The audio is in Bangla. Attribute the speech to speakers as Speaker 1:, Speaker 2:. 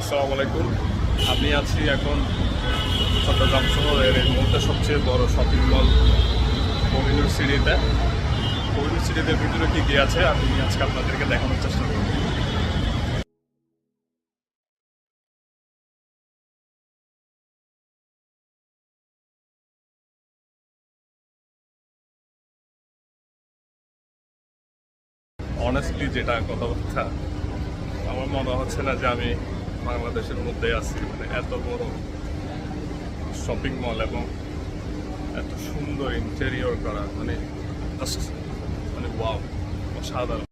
Speaker 1: আসসালামু আলাইকুম। আমি আছি এখন চট্টগ্রাম শহরের এই মুহূর্তে সবচেয়ে বড় শপিং মল কোহিনূর সিটিতে। কোহিনূর সিটিতে ভিতরে কী কী আছে আমি আজকে আপনাদেরকে দেখানোর চেষ্টা করব। অনেস্টলি যেটা কথাবার্তা, আমার মনে হচ্ছে না যে আমি বাংলাদেশের মধ্যে আছি। মানে এত বড় শপিং মল এবং এত সুন্দর ইন্টেরিয়র করা, মানে জাস্ট ওয়াও, অসাধারণ।